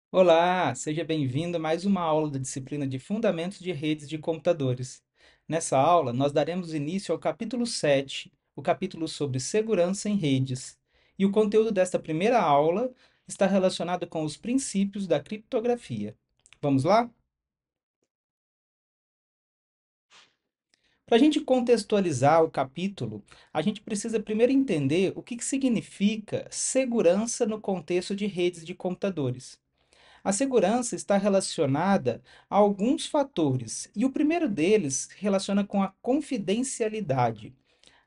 Olá, seja bem-vindo a mais uma aula da disciplina de Fundamentos de Redes de Computadores. Nessa aula, nós daremos início ao capítulo 7, o capítulo sobre segurança em redes. E o conteúdo desta primeira aula está relacionado com os princípios da criptografia. Vamos lá? Para a gente contextualizar o capítulo, a gente precisa primeiro entender o que significa segurança no contexto de redes de computadores. A segurança está relacionada a alguns fatores, e o primeiro deles se relaciona com a confidencialidade.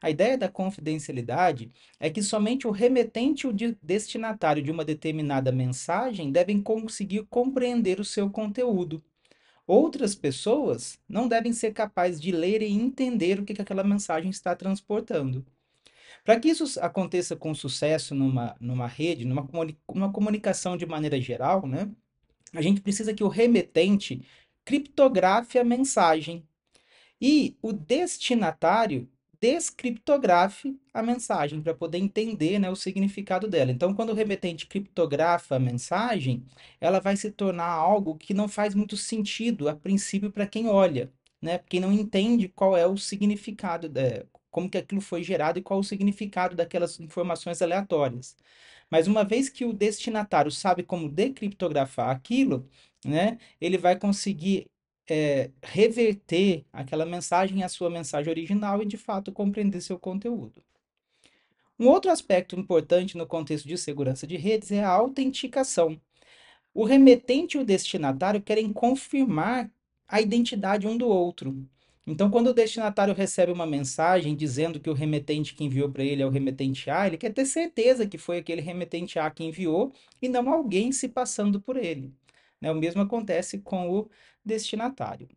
A ideia da confidencialidade é que somente o remetente e o destinatário de uma determinada mensagem devem conseguir compreender o seu conteúdo. Outras pessoas não devem ser capazes de ler e entender o que aquela mensagem está transportando. Para que isso aconteça com sucesso numa rede, numa comunicação de maneira geral, né? A gente precisa que o remetente criptografe a mensagem e o destinatário descriptografe a mensagem para poder entender, né, o significado dela. Então, quando o remetente criptografa a mensagem, ela vai se tornar algo que não faz muito sentido a princípio para quem olha, né? Quem não entende qual é o significado, como que aquilo foi gerado e qual o significado daquelas informações aleatórias. Mas uma vez que o destinatário sabe como decriptografar aquilo, né, ele vai conseguir reverter aquela mensagem à sua mensagem original e, de fato, compreender seu conteúdo. Um outro aspecto importante no contexto de segurança de redes é a autenticação. O remetente e o destinatário querem confirmar a identidade um do outro. Então, quando o destinatário recebe uma mensagem dizendo que o remetente que enviou para ele é o remetente A, ele quer ter certeza que foi aquele remetente A que enviou e não alguém se passando por ele. Né? O mesmo acontece com o destinatário.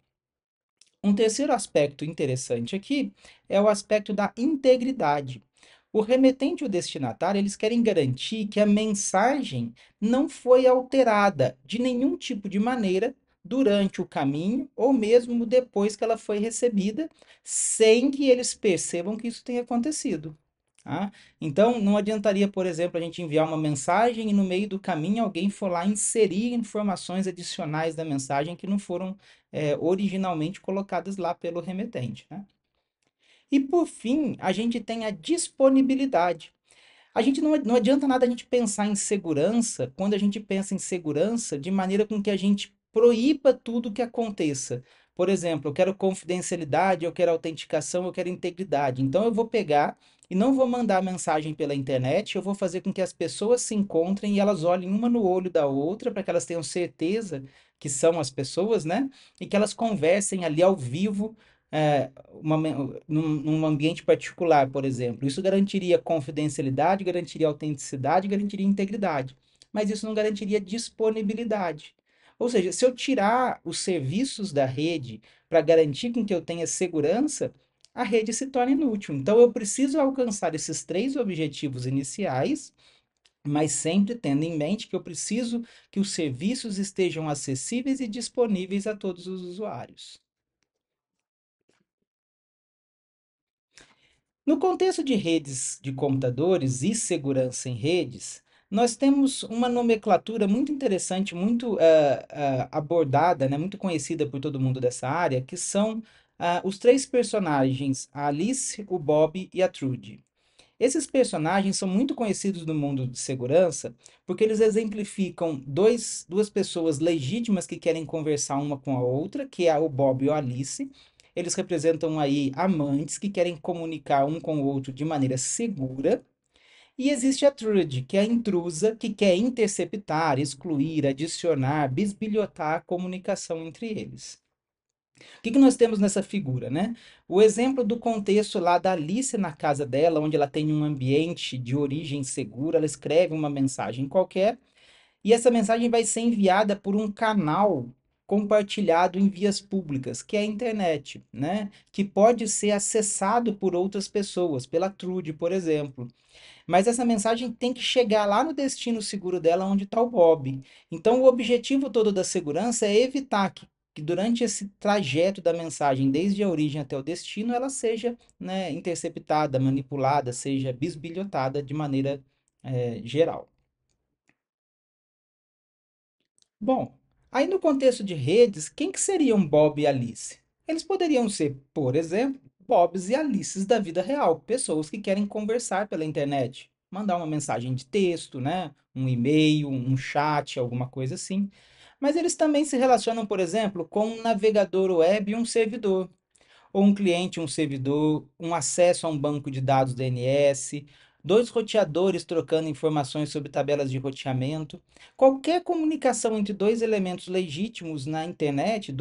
Um terceiro aspecto interessante aqui é o aspecto da integridade. O remetente e o destinatário, eles querem garantir que a mensagem não foi alterada de nenhum tipo de maneira durante o caminho ou mesmo depois que ela foi recebida, sem que eles percebam que isso tenha acontecido. Tá? Então, não adiantaria, por exemplo, a gente enviar uma mensagem e no meio do caminho alguém for lá inserir informações adicionais da mensagem que não foram originalmente colocadas lá pelo remetente. Né? E por fim, a gente tem a disponibilidade. A gente não adianta nada a gente pensar em segurança quando a gente pensa em segurança de maneira com que a gente proíba tudo que aconteça. Por exemplo, eu quero confidencialidade, eu quero autenticação, eu quero integridade. Então eu vou pegar e não vou mandar mensagem pela internet, eu vou fazer com que as pessoas se encontrem e elas olhem uma no olho da outra para que elas tenham certeza que são as pessoas, né? E que elas conversem ali ao vivo num ambiente particular, por exemplo. Isso garantiria confidencialidade, garantiria autenticidade, garantiria integridade. Mas isso não garantiria disponibilidade. Ou seja, se eu tirar os serviços da rede para garantir com que eu tenha segurança, a rede se torna inútil. Então, eu preciso alcançar esses três objetivos iniciais, mas sempre tendo em mente que eu preciso que os serviços estejam acessíveis e disponíveis a todos os usuários. No contexto de redes de computadores e segurança em redes, nós temos uma nomenclatura muito interessante, muito abordada, né, muito conhecida por todo mundo dessa área, que são os três personagens, a Alice, o Bob e a Trudy. Esses personagens são muito conhecidos no mundo de segurança porque eles exemplificam duas pessoas legítimas que querem conversar uma com a outra, que é o Bob e a Alice. Eles representam aí amantes que querem comunicar um com o outro de maneira segura. E existe a Trude, que é a intrusa que quer interceptar, excluir, adicionar, bisbilhotar a comunicação entre eles. O que nós temos nessa figura, né? O exemplo do contexto lá da Alice na casa dela, onde ela tem um ambiente de origem segura, ela escreve uma mensagem qualquer e essa mensagem vai ser enviada por um canal compartilhado em vias públicas, que é a internet, né? Que pode ser acessado por outras pessoas, pela Trude, por exemplo. Mas essa mensagem tem que chegar lá no destino seguro dela, onde está o Bob. Então, o objetivo todo da segurança é evitar que durante esse trajeto da mensagem, desde a origem até o destino, ela seja, né, interceptada, manipulada, seja bisbilhotada de maneira geral. Bom, aí no contexto de redes, quem que seriam Bob e Alice? Eles poderiam ser, por exemplo, Bobs e Alices da vida real, pessoas que querem conversar pela internet, mandar uma mensagem de texto, né? Um e-mail, um chat, alguma coisa assim. Mas eles também se relacionam, por exemplo, com um navegador web e um servidor ou um cliente, um servidor, um acesso a um banco de dados DNS, dois roteadores trocando informações sobre tabelas de roteamento. Qualquer comunicação entre dois elementos legítimos na internet,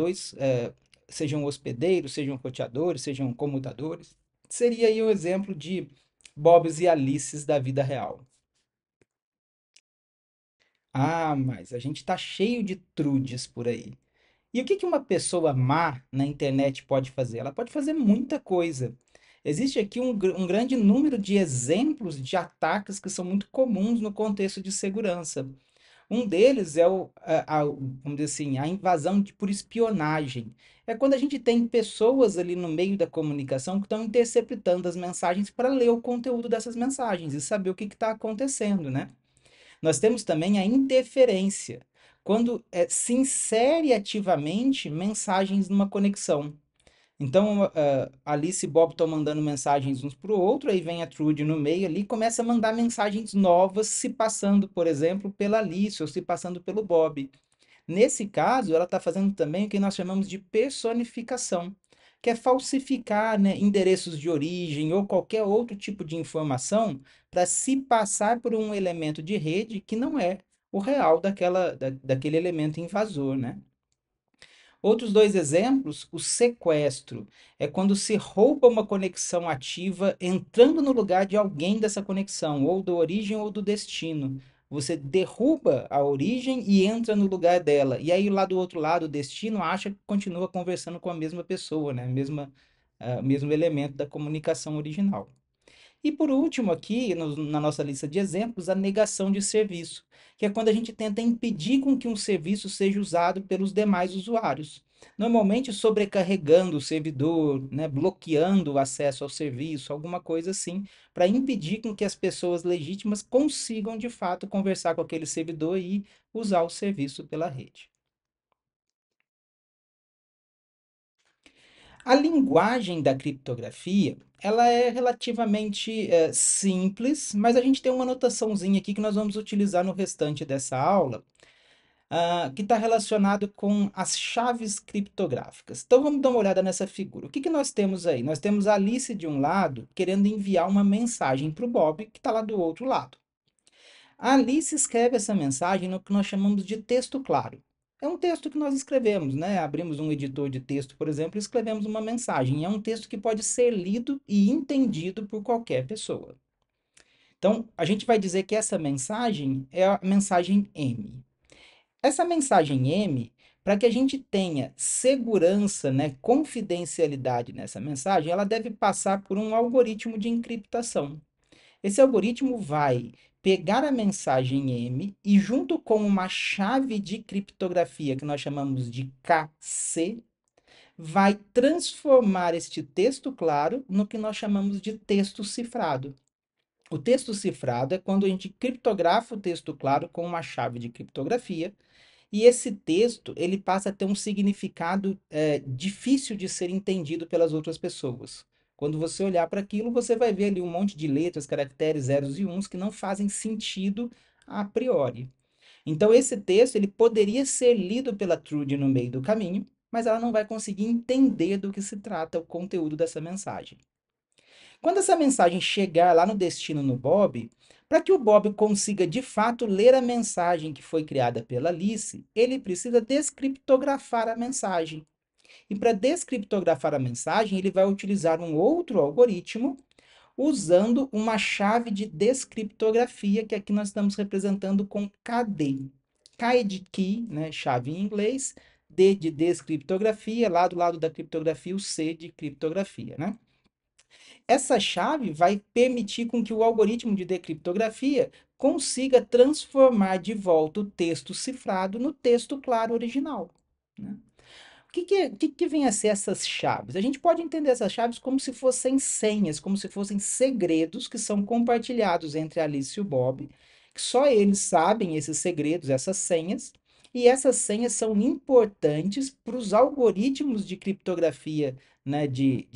sejam hospedeiros, sejam roteadores, sejam comutadores, seria aí o exemplo de Bobs e Alices da vida real. Ah, mas a gente está cheio de trudes por aí. E o que que uma pessoa má na internet pode fazer? Ela pode fazer muita coisa. Existe aqui um grande número de exemplos de ataques que são muito comuns no contexto de segurança. Um deles é vamos dizer assim, a invasão por espionagem. É quando a gente tem pessoas ali no meio da comunicação que estão interceptando as mensagens para ler o conteúdo dessas mensagens e saber o que está acontecendo, né? Nós temos também a interferência, quando se insere ativamente mensagens numa conexão. Então, Alice e Bob estão mandando mensagens uns para o outro, aí vem a Trude no meio ali e começa a mandar mensagens novas, se passando, por exemplo, pela Alice ou se passando pelo Bob. Nesse caso, ela está fazendo também o que nós chamamos de personificação, que é falsificar, né, endereços de origem ou qualquer outro tipo de informação para se passar por um elemento de rede que não é o real daquele elemento invasor, né? Outros dois exemplos, o sequestro é quando se rouba uma conexão ativa entrando no lugar de alguém dessa conexão, ou da origem ou do destino. Você derruba a origem e entra no lugar dela. E aí lá do outro lado, o destino acha que continua conversando com a mesma pessoa, né? Mesmo elemento da comunicação original. E por último, aqui na nossa lista de exemplos, a negação de serviço, que é quando a gente tenta impedir com que um serviço seja usado pelos demais usuários. Normalmente sobrecarregando o servidor, né, bloqueando o acesso ao serviço, alguma coisa assim, para impedir com que as pessoas legítimas consigam de fato conversar com aquele servidor e usar o serviço pela rede. A linguagem da criptografia, ela é relativamente simples, mas a gente tem uma anotaçãozinha aqui que nós vamos utilizar no restante dessa aula, que está relacionado com as chaves criptográficas. Então vamos dar uma olhada nessa figura. O que que nós temos aí? Nós temos a Alice de um lado querendo enviar uma mensagem para o Bob, que está lá do outro lado. A Alice escreve essa mensagem no que nós chamamos de texto claro. É um texto que nós escrevemos, né? Abrimos um editor de texto, por exemplo, e escrevemos uma mensagem. É um texto que pode ser lido e entendido por qualquer pessoa. Então, a gente vai dizer que essa mensagem é a mensagem M. Essa mensagem M, para que a gente tenha segurança, né, confidencialidade nessa mensagem, ela deve passar por um algoritmo de encriptação. Esse algoritmo vai pegar a mensagem M e, junto com uma chave de criptografia que nós chamamos de KC, vai transformar este texto claro no que nós chamamos de texto cifrado. O texto cifrado é quando a gente criptografa o texto claro com uma chave de criptografia e esse texto ele passa a ter um significado difícil de ser entendido pelas outras pessoas. Quando você olhar para aquilo, você vai ver ali um monte de letras, caracteres, zeros e uns que não fazem sentido a priori. Então, esse texto ele poderia ser lido pela Trude no meio do caminho, mas ela não vai conseguir entender do que se trata o conteúdo dessa mensagem. Quando essa mensagem chegar lá no destino no Bob, para que o Bob consiga de fato ler a mensagem que foi criada pela Alice, ele precisa descriptografar a mensagem. E para descriptografar a mensagem, ele vai utilizar um outro algoritmo usando uma chave de descriptografia, que aqui nós estamos representando com KD. K é de key, né, chave em inglês, D de descriptografia, lá do lado da criptografia, o C de criptografia, né? Essa chave vai permitir com que o algoritmo de decriptografia consiga transformar de volta o texto cifrado no texto claro original, né? O que vem a ser essas chaves? A gente pode entender essas chaves como se fossem senhas, como se fossem segredos que são compartilhados entre a Alice e o Bob, que só eles sabem esses segredos, essas senhas, E essas senhas são importantes para os algoritmos de criptografia, né, de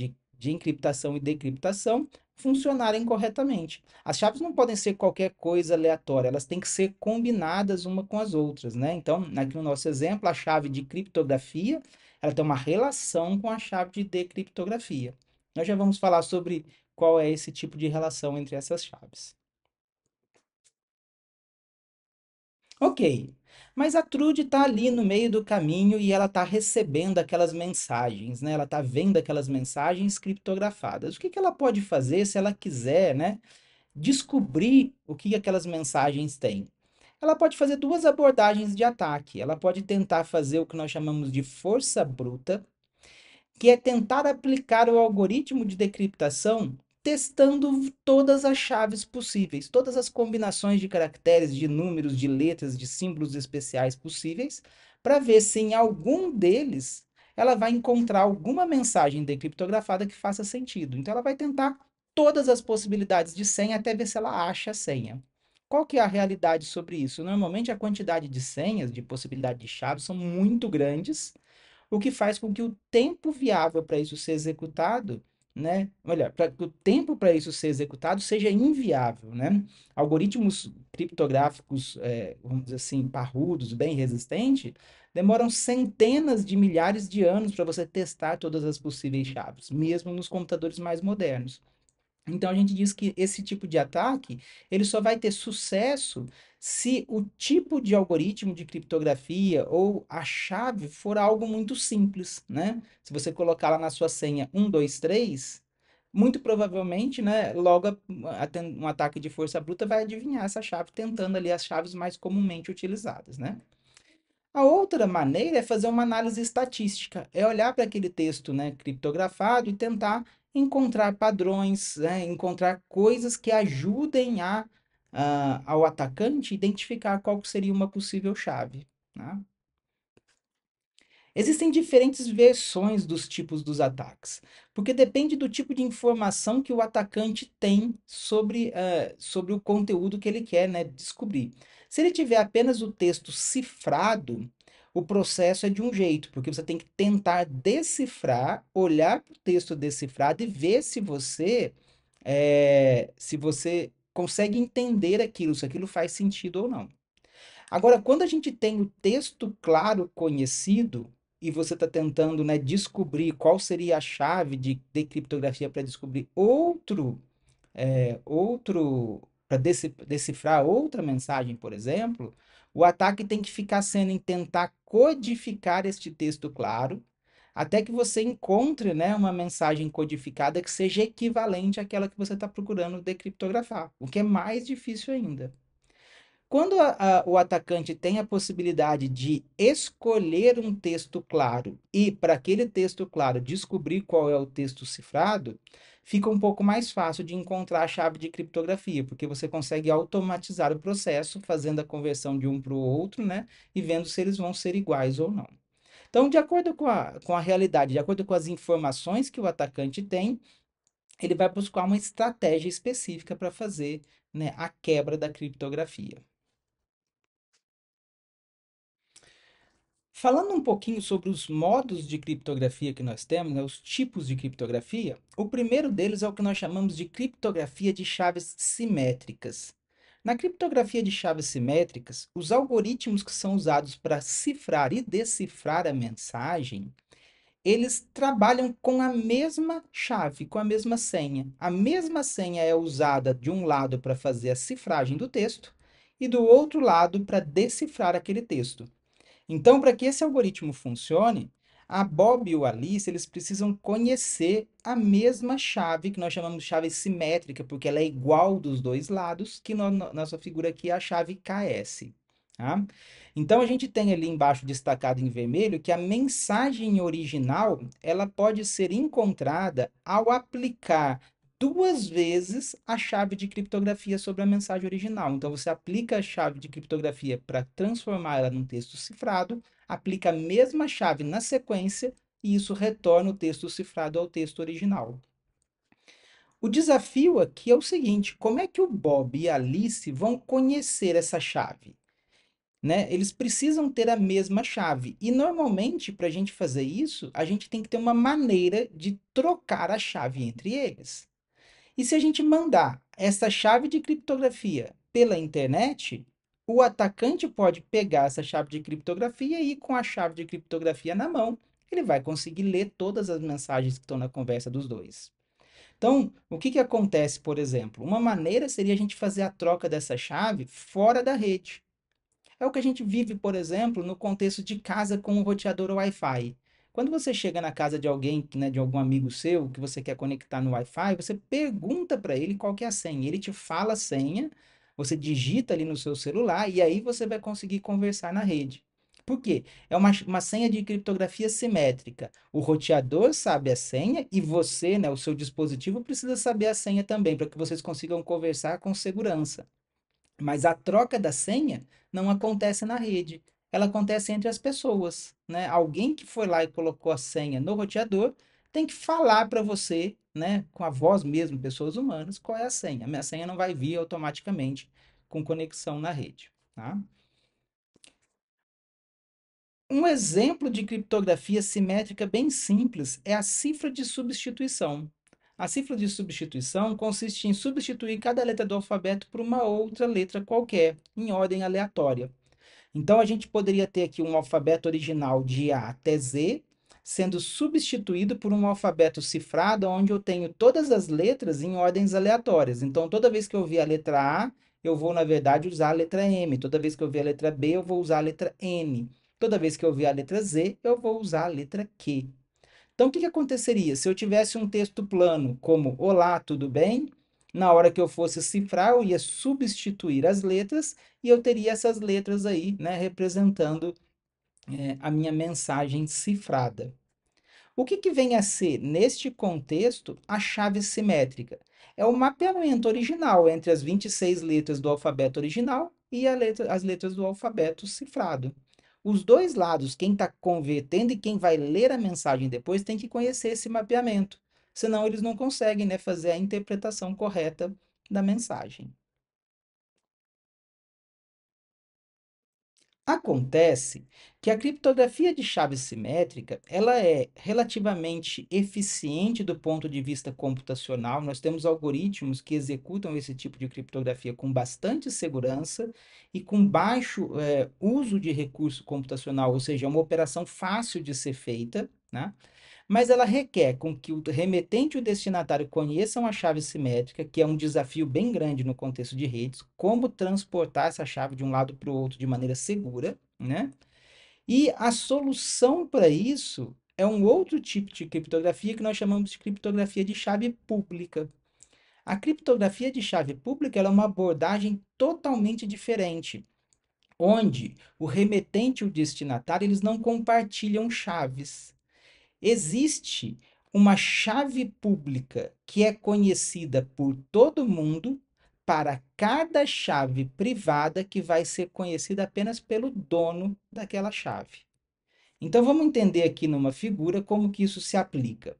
encriptação e decriptação funcionarem corretamente. As chaves não podem ser qualquer coisa aleatória, elas têm que ser combinadas uma com as outras, né? Então, aqui no nosso exemplo, a chave de criptografia, ela tem uma relação com a chave de decriptografia. Nós já vamos falar sobre qual é esse tipo de relação entre essas chaves. Ok, mas a Trude está ali no meio do caminho e ela está recebendo aquelas mensagens, né? Ela está vendo aquelas mensagens criptografadas. O que que ela pode fazer se ela quiser, né, descobrir o que aquelas mensagens têm? Ela pode fazer duas abordagens de ataque. Ela pode tentar fazer o que nós chamamos de força bruta, que é tentar aplicar o algoritmo de decriptação testando todas as chaves possíveis, todas as combinações de caracteres, de números, de letras, de símbolos especiais possíveis, para ver se em algum deles ela vai encontrar alguma mensagem decriptografada que faça sentido. Então ela vai tentar todas as possibilidades de senha até ver se ela acha a senha. Qual que é a realidade sobre isso? Normalmente a quantidade de senhas, de possibilidade de chaves, são muito grandes, o que faz com que o tempo viável para isso ser executado, né? Olha, para que o tempo para isso ser executado seja inviável, né? Algoritmos criptográficos, vamos dizer assim, parrudos, bem resistentes, demoram centenas de milhares de anos para você testar todas as possíveis chaves, mesmo nos computadores mais modernos. Então a gente diz que esse tipo de ataque, ele só vai ter sucesso se o tipo de algoritmo de criptografia ou a chave for algo muito simples, né? Se você colocar lá na sua senha 123, muito provavelmente, né, logo um ataque de força bruta vai adivinhar essa chave tentando ali as chaves mais comumente utilizadas, né? A outra maneira é fazer uma análise estatística, é olhar para aquele texto, né, criptografado e tentar encontrar padrões, né, encontrar coisas que ajudem ao atacante identificar qual que seria uma possível chave, né? Existem diferentes versões dos tipos dos ataques, porque depende do tipo de informação que o atacante tem sobre o conteúdo que ele quer, né, descobrir. Se ele tiver apenas o texto cifrado, o processo é de um jeito, porque você tem que tentar decifrar, olhar para o texto decifrado e ver se você consegue entender aquilo, se aquilo faz sentido ou não. Agora, quando a gente tem o texto claro conhecido e você está tentando, né, descobrir qual seria a chave de criptografia para descobrir para decifrar outra mensagem, por exemplo, o ataque tem que ficar sendo em tentar codificar este texto claro, até que você encontre, né, uma mensagem codificada que seja equivalente àquela que você está procurando decriptografar, o que é mais difícil ainda. Quando o atacante tem a possibilidade de escolher um texto claro e, para aquele texto claro, descobrir qual é o texto cifrado, fica um pouco mais fácil de encontrar a chave de criptografia, porque você consegue automatizar o processo, fazendo a conversão de um para o outro, né? E vendo se eles vão ser iguais ou não. Então, de acordo com a realidade, de acordo com as informações que o atacante tem, ele vai buscar uma estratégia específica para fazer, né, a quebra da criptografia. Falando um pouquinho sobre os modos de criptografia que nós temos, né, os tipos de criptografia, o primeiro deles é o que nós chamamos de criptografia de chaves simétricas. Na criptografia de chaves simétricas, os algoritmos que são usados para cifrar e decifrar a mensagem, eles trabalham com a mesma chave, com a mesma senha. A mesma senha é usada de um lado para fazer a cifragem do texto e do outro lado para decifrar aquele texto. Então, para que esse algoritmo funcione, a Bob e o Alice, eles precisam conhecer a mesma chave, que nós chamamos de chave simétrica, porque ela é igual dos dois lados, que nossa figura aqui é a chave KS. Tá? Então, a gente tem ali embaixo destacado em vermelho que a mensagem original, ela pode ser encontrada ao aplicar duas vezes a chave de criptografia sobre a mensagem original. Então, você aplica a chave de criptografia para transformar ela num texto cifrado, aplica a mesma chave na sequência e isso retorna o texto cifrado ao texto original. O desafio aqui é o seguinte: como é que o Bob e a Alice vão conhecer essa chave? né? Eles precisam ter a mesma chave. E normalmente, para a gente fazer isso, a gente tem que ter uma maneira de trocar a chave entre eles. E se a gente mandar essa chave de criptografia pela internet, o atacante pode pegar essa chave de criptografia e, com a chave de criptografia na mão, ele vai conseguir ler todas as mensagens que estão na conversa dos dois. Então, o que que acontece, por exemplo? Uma maneira seria a gente fazer a troca dessa chave fora da rede. É o que a gente vive, por exemplo, no contexto de casa com o roteador Wi-Fi. Quando você chega na casa de alguém, né, de algum amigo seu, que você quer conectar no Wi-Fi, você pergunta para ele qual que é a senha. Ele te fala a senha, você digita ali no seu celular e aí você vai conseguir conversar na rede. Por quê? É uma senha de criptografia simétrica. O roteador sabe a senha e você, né, o seu dispositivo, precisa saber a senha também, para que vocês consigam conversar com segurança. Mas a troca da senha não acontece na rede, ela acontece entre as pessoas, né? Alguém que foi lá e colocou a senha no roteador tem que falar para você, né, com a voz mesmo, pessoas humanas, qual é a senha. A minha senha não vai vir automaticamente com conexão na rede, tá? Um exemplo de criptografia simétrica bem simples é a cifra de substituição. A cifra de substituição consiste em substituir cada letra do alfabeto por uma outra letra qualquer, em ordem aleatória. Então, a gente poderia ter aqui um alfabeto original de A até Z, sendo substituído por um alfabeto cifrado, onde eu tenho todas as letras em ordens aleatórias. Então, toda vez que eu ver a letra A, eu vou, na verdade, usar a letra M. Toda vez que eu ver a letra B, eu vou usar a letra N. Toda vez que eu ver a letra Z, eu vou usar a letra Q. Então, o que que aconteceria se eu tivesse um texto plano como Olá, tudo bem? Na hora que eu fosse cifrar, eu ia substituir as letras e eu teria essas letras aí, né, representando a minha mensagem cifrada. O que que vem a ser, neste contexto, a chave simétrica? É o mapeamento original entre as 26 letras do alfabeto original e as letras do alfabeto cifrado. Os dois lados, quem está convertendo e quem vai ler a mensagem depois, tem que conhecer esse mapeamento. Senão, eles não conseguem, né, fazer a interpretação correta da mensagem. Acontece que a criptografia de chave simétrica, ela é relativamente eficiente do ponto de vista computacional. Nós temos algoritmos que executam esse tipo de criptografia com bastante segurança e com baixo uso de recurso computacional, ou seja, é uma operação fácil de ser feita, né? Mas ela requer com que o remetente e o destinatário conheçam a chave simétrica, que é um desafio bem grande no contexto de redes, como transportar essa chave de um lado para o outro de maneira segura, né? E a solução para isso é um outro tipo de criptografia que nós chamamos de criptografia de chave pública. A criptografia de chave pública ela é uma abordagem totalmente diferente, onde o remetente e o destinatário eles não compartilham chaves. Existe uma chave pública que é conhecida por todo mundo para cada chave privada que vai ser conhecida apenas pelo dono daquela chave. Então vamos entender aqui numa figura como que isso se aplica.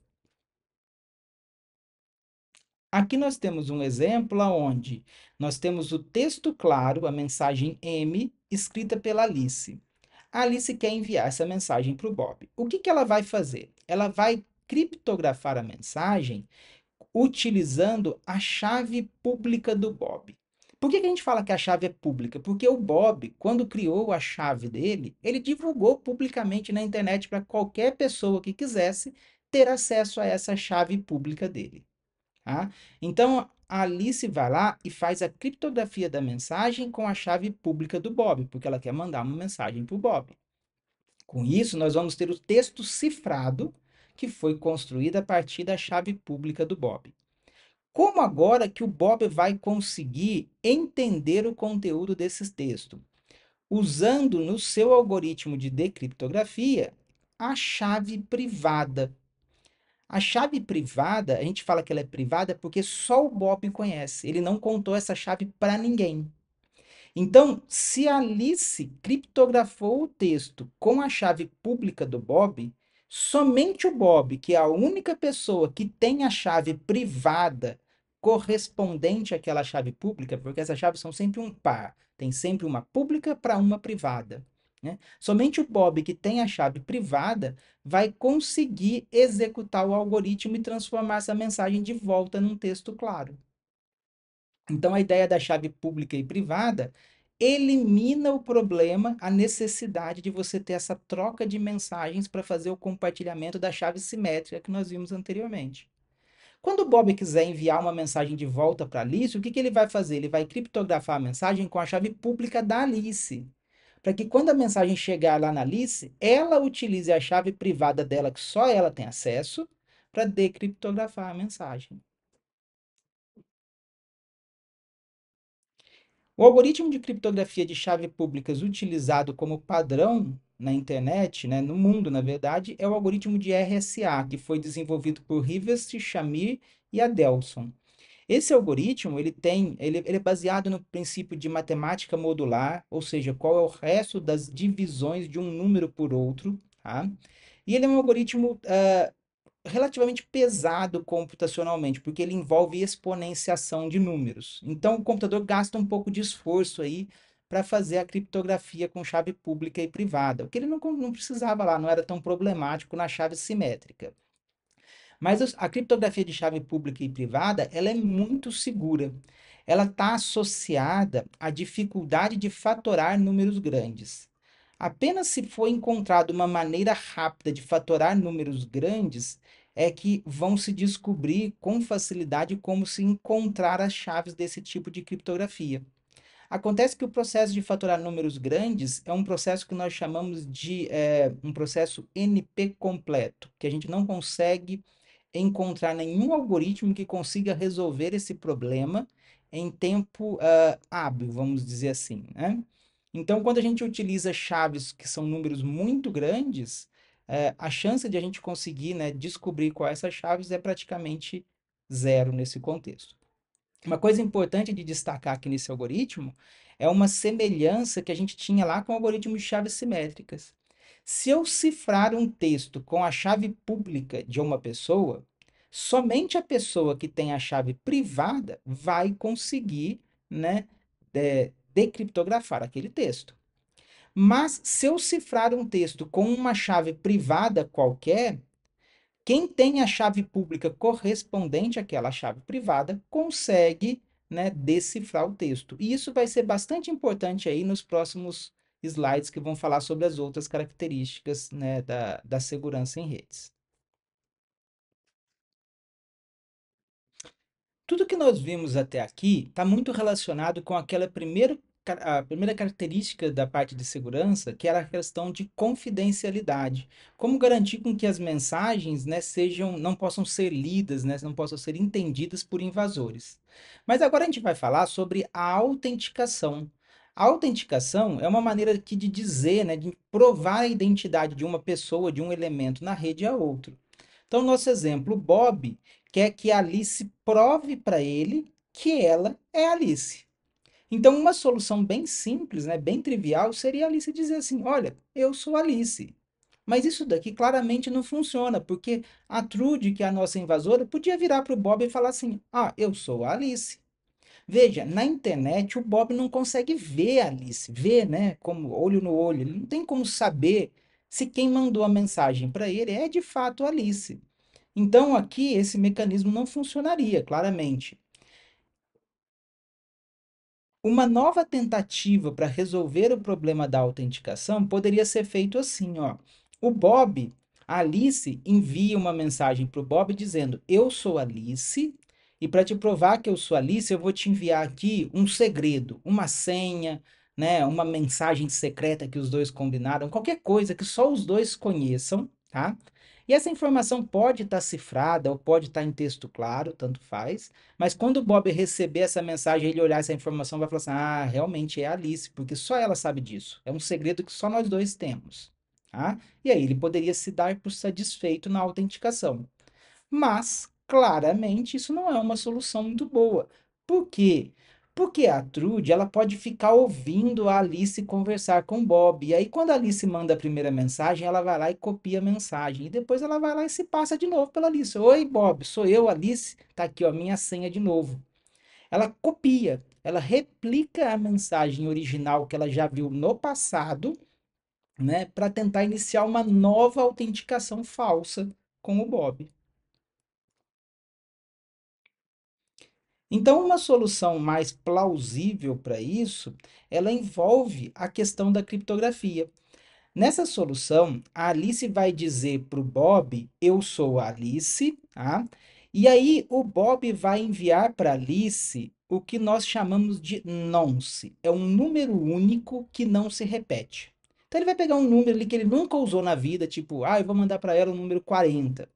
Aqui nós temos um exemplo onde nós temos o texto claro, a mensagem M, escrita pela Alice. A Alice quer enviar essa mensagem para o Bob. O que que ela vai fazer? Ela vai criptografar a mensagem utilizando a chave pública do Bob. Por que que a gente fala que a chave é pública? Porque o Bob, quando criou a chave dele, ele divulgou publicamente na internet para qualquer pessoa que quisesse ter acesso a essa chave pública dele. Tá? Então, a Alice vai lá e faz a criptografia da mensagem com a chave pública do Bob, porque ela quer mandar uma mensagem para o Bob. Com isso, nós vamos ter o texto cifrado que foi construído a partir da chave pública do Bob. Como agora que o Bob vai conseguir entender o conteúdo desses textos? Usando no seu algoritmo de decriptografia a chave privada. A chave privada, a gente fala que ela é privada porque só o Bob conhece. Ele não contou essa chave para ninguém. Então, se a Alice criptografou o texto com a chave pública do Bob, somente o Bob, que é a única pessoa que tem a chave privada correspondente àquela chave pública, porque essas chaves são sempre um par, tem sempre uma pública para uma privada, né? Somente o Bob que tem a chave privada vai conseguir executar o algoritmo e transformar essa mensagem de volta num texto claro. Então, a ideia da chave pública e privada elimina o problema, a necessidade de você ter essa troca de mensagens para fazer o compartilhamento da chave simétrica que nós vimos anteriormente. Quando o Bob quiser enviar uma mensagem de volta para Alice, o que que ele vai fazer? Ele vai criptografar a mensagem com a chave pública da Alice, para que quando a mensagem chegar lá na Alice, ela utilize a chave privada dela, que só ela tem acesso, para decriptografar a mensagem. O algoritmo de criptografia de chave públicas utilizado como padrão na internet, né, no mundo, na verdade, é o algoritmo de RSA, que foi desenvolvido por Rivest, Shamir e Adelson. Esse algoritmo, ele é baseado no princípio de matemática modular, ou seja, qual é o resto das divisões de um número por outro, tá? E ele é um algoritmo relativamente pesado computacionalmente, porque ele envolve exponenciação de números. Então, o computador gasta um pouco de esforço aí para fazer a criptografia com chave pública e privada, o que ele não precisava lá, não era tão problemático na chave simétrica. Mas a criptografia de chave pública e privada, ela é muito segura. Ela está associada à dificuldade de fatorar números grandes. Apenas se for encontrada uma maneira rápida de fatorar números grandes, é que vão se descobrir com facilidade como se encontrar as chaves desse tipo de criptografia. Acontece que o processo de fatorar números grandes é um processo que nós chamamos de um processo NP completo, que a gente não consegue encontrar nenhum algoritmo que consiga resolver esse problema em tempo hábil, vamos dizer assim, né? Então, quando a gente utiliza chaves que são números muito grandes, a chance de a gente conseguir, né, descobrir quais essas chaves é praticamente zero nesse contexto. Uma coisa importante de destacar aqui nesse algoritmo é uma semelhança que a gente tinha lá com o algoritmo de chaves simétricas. Se eu cifrar um texto com a chave pública de uma pessoa, somente a pessoa que tem a chave privada vai conseguir, né, decriptografar aquele texto. Mas se eu cifrar um texto com uma chave privada qualquer, quem tem a chave pública correspondente àquela chave privada consegue, né, decifrar o texto. E isso vai ser bastante importante aí nos próximos slides que vão falar sobre as outras características, né, da segurança em redes. Tudo que nós vimos até aqui está muito relacionado com a primeira característica da parte de segurança, que era a questão de confidencialidade. Como garantir com que as mensagens, né, não possam ser lidas, né, não possam ser entendidas por invasores. Mas agora a gente vai falar sobre a autenticação. A autenticação é uma maneira aqui de dizer, né, de provar a identidade de uma pessoa, de um elemento na rede a outro. Então, nosso exemplo, o Bob quer que a Alice prove para ele que ela é Alice. Então, uma solução bem simples, né, bem trivial, seria a Alice dizer assim: Olha, eu sou Alice. Mas isso daqui claramente não funciona, porque a Trude, que é a nossa invasora, podia virar para o Bob e falar assim: Ah, eu sou a Alice. Veja, na internet o Bob não consegue ver a Alice, ver, né, como olho no olho. Ele não tem como saber se quem mandou a mensagem para ele é de fato a Alice. Então, aqui, esse mecanismo não funcionaria, claramente. Uma nova tentativa para resolver o problema da autenticação poderia ser feito assim, ó. O Bob, a Alice envia uma mensagem para o Bob dizendo: Eu sou Alice, e para te provar que eu sou Alice, eu vou te enviar aqui um segredo, uma senha, né, uma mensagem secreta que os dois combinaram, qualquer coisa que só os dois conheçam, tá? E essa informação pode estar cifrada ou pode estar em texto claro, tanto faz. Mas quando o Bob receber essa mensagem, ele olhar essa informação, vai falar assim: Ah, realmente é a Alice, porque só ela sabe disso. É um segredo que só nós dois temos. Tá? E aí ele poderia se dar por satisfeito na autenticação. Mas, claramente, isso não é uma solução muito boa. Por quê? Porque a Trude, ela pode ficar ouvindo a Alice conversar com o Bob. E aí, quando a Alice manda a primeira mensagem, ela vai lá e copia a mensagem. E depois ela vai lá e se passa de novo pela Alice. Oi, Bob, sou eu, Alice. Tá aqui, ó, minha senha de novo. Ela copia, ela replica a mensagem original que ela já viu no passado, né, para tentar iniciar uma nova autenticação falsa com o Bob. Então, uma solução mais plausível para isso, ela envolve a questão da criptografia. Nessa solução, a Alice vai dizer para o Bob, eu sou a Alice, tá? E aí o Bob vai enviar para a Alice o que nós chamamos de nonce. É um número único que não se repete. Então ele vai pegar um número ali que ele nunca usou na vida, tipo, eu vou mandar para ela o número 40.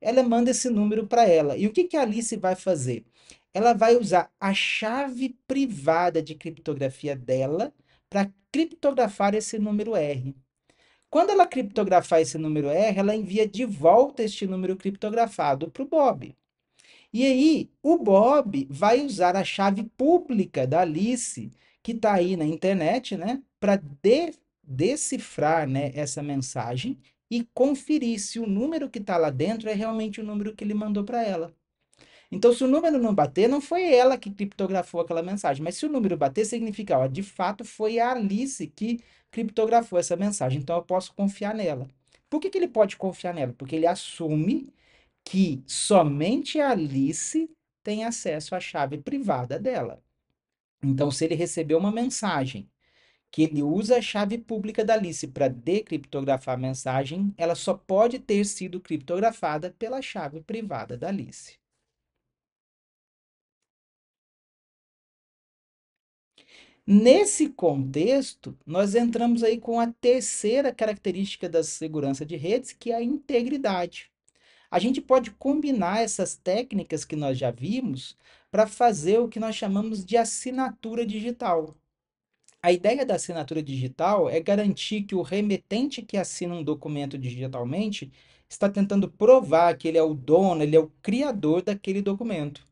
Ela manda esse número para ela. E o que que a Alice vai fazer? Ela vai usar a chave privada de criptografia dela para criptografar esse número R. Quando ela criptografar esse número R, ela envia de volta este número criptografado para o Bob. E aí, o Bob vai usar a chave pública da Alice, que está aí na internet, né, para decifrar, né, essa mensagem e conferir se o número que está lá dentro é realmente o número que ele mandou para ela. Então, se o número não bater, não foi ela que criptografou aquela mensagem, mas se o número bater, significa, ó, de fato foi a Alice que criptografou essa mensagem, então eu posso confiar nela. Por que que ele pode confiar nela? Porque ele assume que somente a Alice tem acesso à chave privada dela. Então, se ele recebeu uma mensagem que ele usa a chave pública da Alice para decriptografar a mensagem, ela só pode ter sido criptografada pela chave privada da Alice. Nesse contexto, nós entramos aí com a terceira característica da segurança de redes, que é a integridade. A gente pode combinar essas técnicas que nós já vimos para fazer o que nós chamamos de assinatura digital. A ideia da assinatura digital é garantir que o remetente que assina um documento digitalmente está tentando provar que ele é o dono, ele é o criador daquele documento.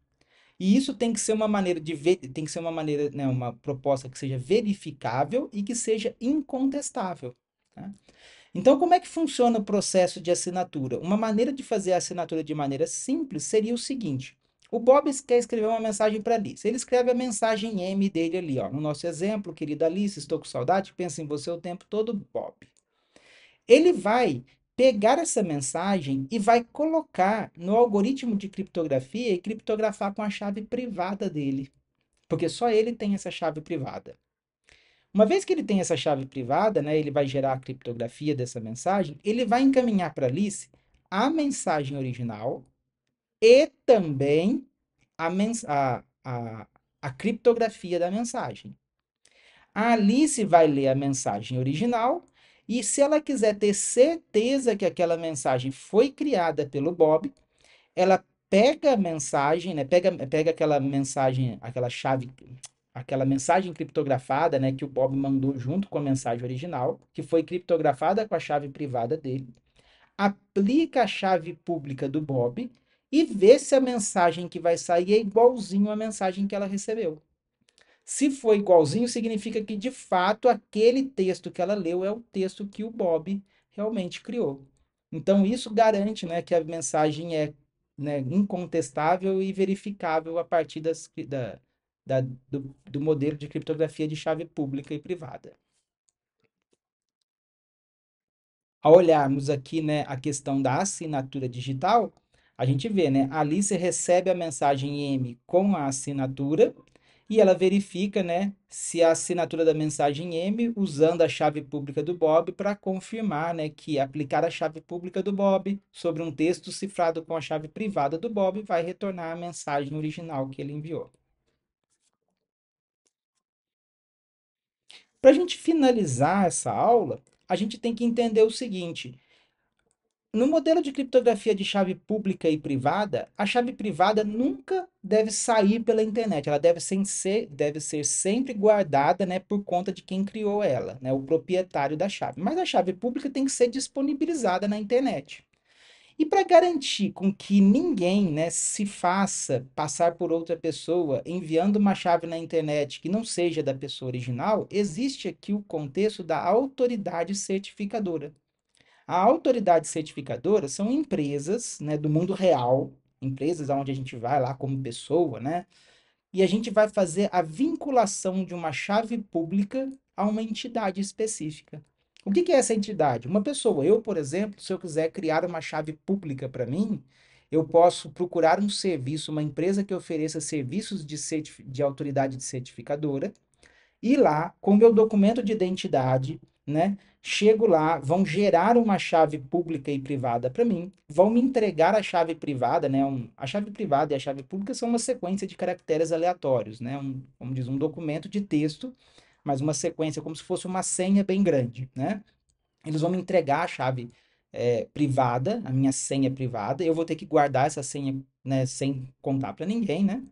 E isso tem que ser uma maneira tem que ser uma maneira, né, uma proposta que seja verificável e que seja incontestável, tá? Então, como é que funciona o processo de assinatura? Uma maneira de fazer a assinatura de maneira simples seria o seguinte: o Bob quer escrever uma mensagem para Alice. Ele escreve a mensagem M dele ali, ó. No nosso exemplo, querida Alice, estou com saudade, penso em você o tempo todo, Bob. Ele vai pegar essa mensagem e vai colocar no algoritmo de criptografia e criptografar com a chave privada dele, porque só ele tem essa chave privada. Uma vez que ele tem essa chave privada, né, ele vai gerar a criptografia dessa mensagem, ele vai encaminhar para Alice a mensagem original e também a, mens a criptografia da mensagem. A Alice vai ler a mensagem original e, se ela quiser ter certeza que aquela mensagem foi criada pelo Bob, ela pega a mensagem, né, pega aquela mensagem, aquela mensagem criptografada, né, que o Bob mandou junto com a mensagem original, que foi criptografada com a chave privada dele, aplica a chave pública do Bob e vê se a mensagem que vai sair é igualzinho à mensagem que ela recebeu. Se for igualzinho, significa que de fato aquele texto que ela leu é o texto que o Bob realmente criou. Então isso garante, né, que a mensagem é, né, incontestável e verificável a partir do modelo de criptografia de chave pública e privada. Ao olharmos aqui, né, a questão da assinatura digital, a gente vê, né, a Alice recebe a mensagem M com a assinatura e ela verifica, né, se a assinatura da mensagem M usando a chave pública do Bob para confirmar, né, que aplicar a chave pública do Bob sobre um texto cifrado com a chave privada do Bob vai retornar a mensagem original que ele enviou. Para a gente finalizar essa aula, a gente tem que entender o seguinte: no modelo de criptografia de chave pública e privada, a chave privada nunca deve sair pela internet. Ela deve ser sempre guardada, né, por conta de quem criou ela, né, o proprietário da chave. Mas a chave pública tem que ser disponibilizada na internet. E para garantir com que ninguém, né, se faça passar por outra pessoa enviando uma chave na internet que não seja da pessoa original, existe aqui o contexto da autoridade certificadora. A autoridade certificadora são empresas, né, do mundo real, empresas onde a gente vai lá como pessoa, né, e a gente vai fazer a vinculação de uma chave pública a uma entidade específica. O que que é essa entidade? Uma pessoa. Eu, por exemplo, se eu quiser criar uma chave pública para mim, eu posso procurar um serviço, uma empresa que ofereça serviços de autoridade de certificadora, ir lá com meu documento de identidade, né? Chego lá, vão gerar uma chave pública e privada para mim, vão me entregar a chave privada, né? A chave privada e a chave pública são uma sequência de caracteres aleatórios, né? Como diz, um documento de texto, mas uma sequência como se fosse uma senha bem grande, né? Eles vão me entregar a chave privada, a minha senha privada, eu vou ter que guardar essa senha, né, sem contar para ninguém, né?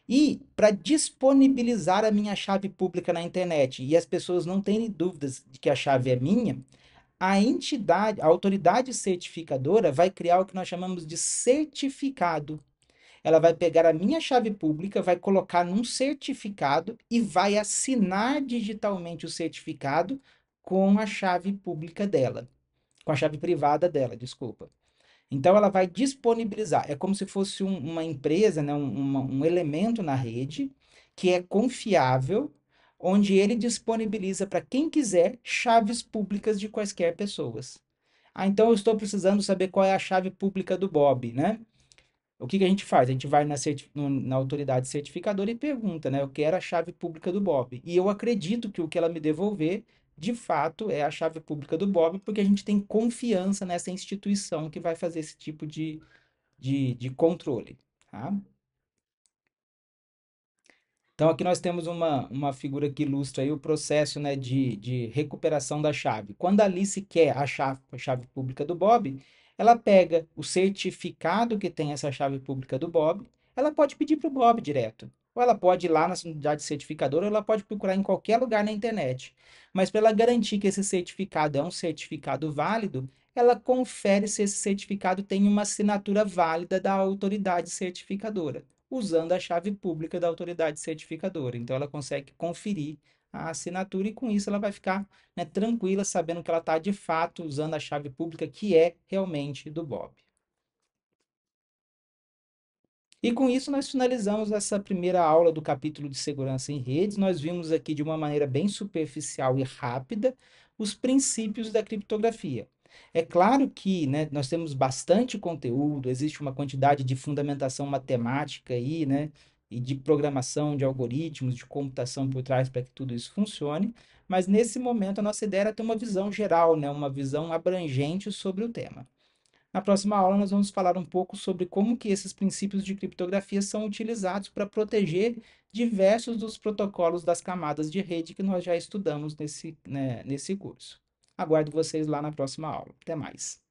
E para disponibilizar a minha chave pública na internet e as pessoas não terem dúvidas de que a chave é minha, a entidade, a autoridade certificadora vai criar o que nós chamamos de certificado. Ela vai pegar a minha chave pública, vai colocar num certificado e vai assinar digitalmente o certificado com a chave pública dela, com a chave privada dela, desculpa. Então, ela vai disponibilizar. É como se fosse uma empresa, né, um elemento na rede que é confiável, onde ele disponibiliza para quem quiser chaves públicas de quaisquer pessoas. Ah, então eu estou precisando saber qual é a chave pública do Bob, né? O que que a gente faz? A gente vai na autoridade certificadora e pergunta, né? Eu quero a chave pública do Bob. E eu acredito que o que ela me devolver, de fato, é a chave pública do Bob, porque a gente tem confiança nessa instituição que vai fazer esse tipo de controle, tá? Então, aqui nós temos uma figura que ilustra aí o processo, né, de recuperação da chave. Quando a Alice quer a chave pública do Bob, ela pega o certificado que tem essa chave pública do Bob, ela pode pedir para o Bob direto. Ou ela pode ir lá na unidade certificadora, ou ela pode procurar em qualquer lugar na internet. Mas para ela garantir que esse certificado é um certificado válido, ela confere se esse certificado tem uma assinatura válida da autoridade certificadora usando a chave pública da autoridade certificadora. Então, ela consegue conferir a assinatura e, com isso, ela vai ficar, né, tranquila, sabendo que ela está, de fato, usando a chave pública que é realmente do Bob. E com isso nós finalizamos essa primeira aula do capítulo de segurança em redes. Nós vimos aqui de uma maneira bem superficial e rápida os princípios da criptografia. É claro que, né, nós temos bastante conteúdo, existe uma quantidade de fundamentação matemática aí, né, e de programação de algoritmos, de computação por trás para que tudo isso funcione, mas nesse momento a nossa ideia era ter uma visão geral, né, uma visão abrangente sobre o tema. Na próxima aula, nós vamos falar um pouco sobre como que esses princípios de criptografia são utilizados para proteger diversos dos protocolos das camadas de rede que nós já estudamos nesse curso. Aguardo vocês lá na próxima aula. Até mais.